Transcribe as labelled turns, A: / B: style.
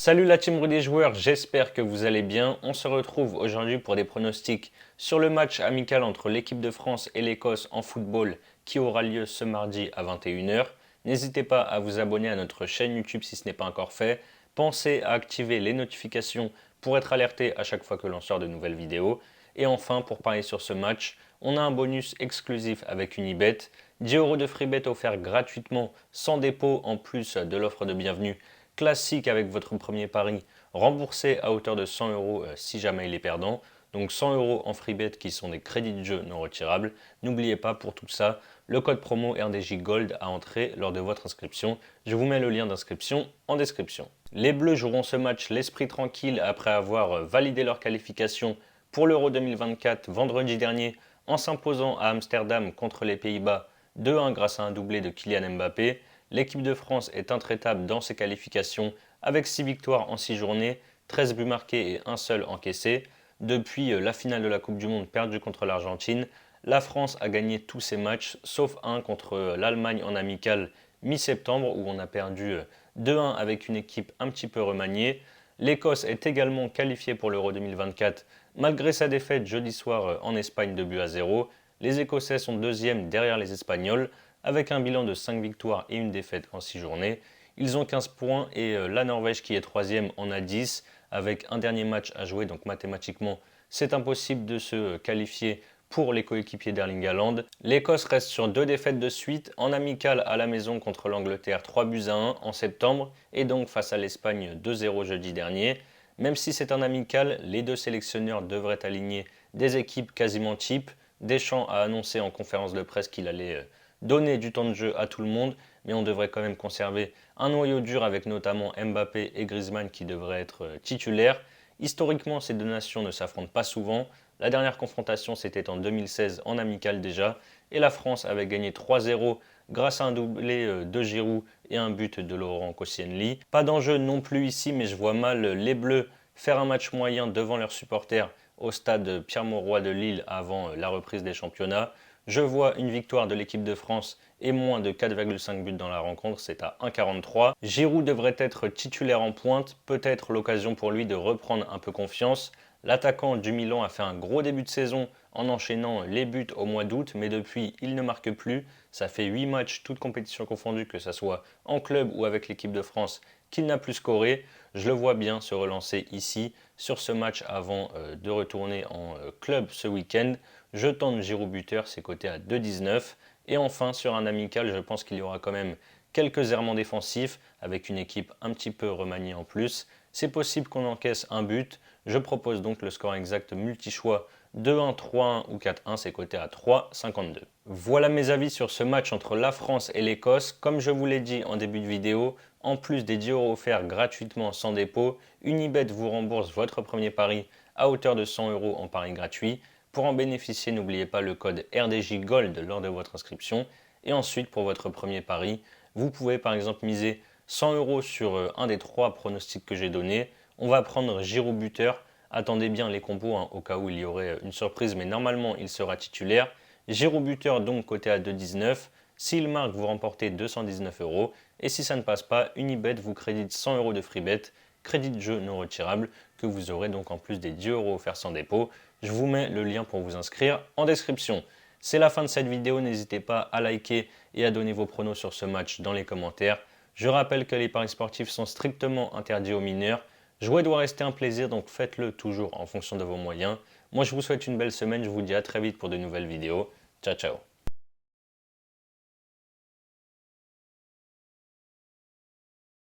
A: Salut la team des joueurs, j'espère que vous allez bien. On se retrouve aujourd'hui pour des pronostics sur le match amical entre l'équipe de France et l'Écosse en football qui aura lieu ce mardi à 21h. N'hésitez pas à vous abonner à notre chaîne YouTube si ce n'est pas encore fait. Pensez à activer les notifications pour être alerté à chaque fois que l'on sort de nouvelles vidéos. Et enfin, pour parier sur ce match, on a un bonus exclusif avec Unibet. 10 € de freebet offert gratuitement sans dépôt en plus de l'offre de bienvenue classique avec votre premier pari remboursé à hauteur de 100 € si jamais il est perdant. Donc 100 € en freebet qui sont des crédits de jeu non retirables. N'oubliez pas pour tout ça le code promo RDJ Gold à entrer lors de votre inscription. Je vous mets le lien d'inscription en description. Les Bleus joueront ce match l'esprit tranquille après avoir validé leur qualification pour l'Euro 2024 vendredi dernier en s'imposant à Amsterdam contre les Pays-Bas 2-1 grâce à un doublé de Kylian Mbappé. L'équipe de France est intraitable dans ses qualifications avec 6 victoires en 6 journées, 13 buts marqués et un seul encaissé. Depuis la finale de la Coupe du Monde perdue contre l'Argentine, la France a gagné tous ses matchs sauf un contre l'Allemagne en amical mi-septembre où on a perdu 2-1 avec une équipe un petit peu remaniée. L'Écosse est également qualifiée pour l'Euro 2024 malgré sa défaite jeudi soir en Espagne 2-0. Les Écossais sont deuxièmes derrière les Espagnols avec un bilan de 5 victoires et une défaite en 6 journées. Ils ont 15 points et la Norvège qui est troisième en a 10 avec un dernier match à jouer. Donc mathématiquement, c'est impossible de se qualifier pour les coéquipiers d'Erling Haaland. L'Écosse reste sur 2 défaites de suite, en amical à la maison contre l'Angleterre 3-1 en septembre et donc face à l'Espagne 2-0 jeudi dernier. Même si c'est un amical, les deux sélectionneurs devraient aligner des équipes quasiment types. Deschamps a annoncé en conférence de presse qu'il allait donner du temps de jeu à tout le monde, mais on devrait quand même conserver un noyau dur avec notamment Mbappé et Griezmann qui devraient être titulaires. Historiquement, ces deux nations ne s'affrontent pas souvent. La dernière confrontation, c'était en 2016 en amical déjà, et la France avait gagné 3-0 grâce à un doublé de Giroud et un but de Laurent Koscielny. Pas d'enjeu non plus ici, mais je vois mal les Bleus faire un match moyen devant leurs supporters au stade Pierre-Mauroy de Lille avant la reprise des championnats. Je vois une victoire de l'équipe de France et moins de 4,5 buts dans la rencontre, c'est à 1,43. Giroud devrait être titulaire en pointe, peut-être l'occasion pour lui de reprendre un peu confiance. L'attaquant du Milan a fait un gros début de saison en enchaînant les buts au mois d'août, mais depuis il ne marque plus. Ça fait 8 matchs, toutes compétitions confondues, que ce soit en club ou avec l'équipe de France, qu'il n'a plus scoré. Je le vois bien se relancer ici sur ce match avant de retourner en club ce week-end. Je tente Giroud buteur, c'est coté à 2,19. Et enfin, sur un amical, je pense qu'il y aura quand même quelques errements défensifs avec une équipe un petit peu remaniée en plus. C'est possible qu'on encaisse un but. Je propose donc le score exact multi-choix 2-1, 3-1 ou 4-1, c'est coté à 3,52. Voilà mes avis sur ce match entre la France et l'Écosse. Comme je vous l'ai dit en début de vidéo, en plus des 10 € offerts gratuitement sans dépôt, Unibet vous rembourse votre premier pari à hauteur de 100 € en pari gratuit. Pour en bénéficier, n'oubliez pas le code RDJ Gold lors de votre inscription. Et ensuite, pour votre premier pari, vous pouvez par exemple miser 100 € sur un des 3 pronostics que j'ai donnés. On va prendre Giroud buteur. Attendez bien les compos au cas où il y aurait une surprise, mais normalement il sera titulaire. Giroud buteur donc coté à 2,19. S'il marque, vous remportez 219 €. Et si ça ne passe pas, Unibet vous crédite 100 € de freebet, crédit de jeu non retirable, que vous aurez donc en plus des 10 € offerts sans dépôt. Je vous mets le lien pour vous inscrire en description. C'est la fin de cette vidéo, n'hésitez pas à liker et à donner vos pronos sur ce match dans les commentaires. Je rappelle que les paris sportifs sont strictement interdits aux mineurs. Jouer doit rester un plaisir, donc faites-le toujours en fonction de vos moyens. Moi je vous souhaite une belle semaine, je vous dis à très vite pour de nouvelles vidéos. Ciao ciao.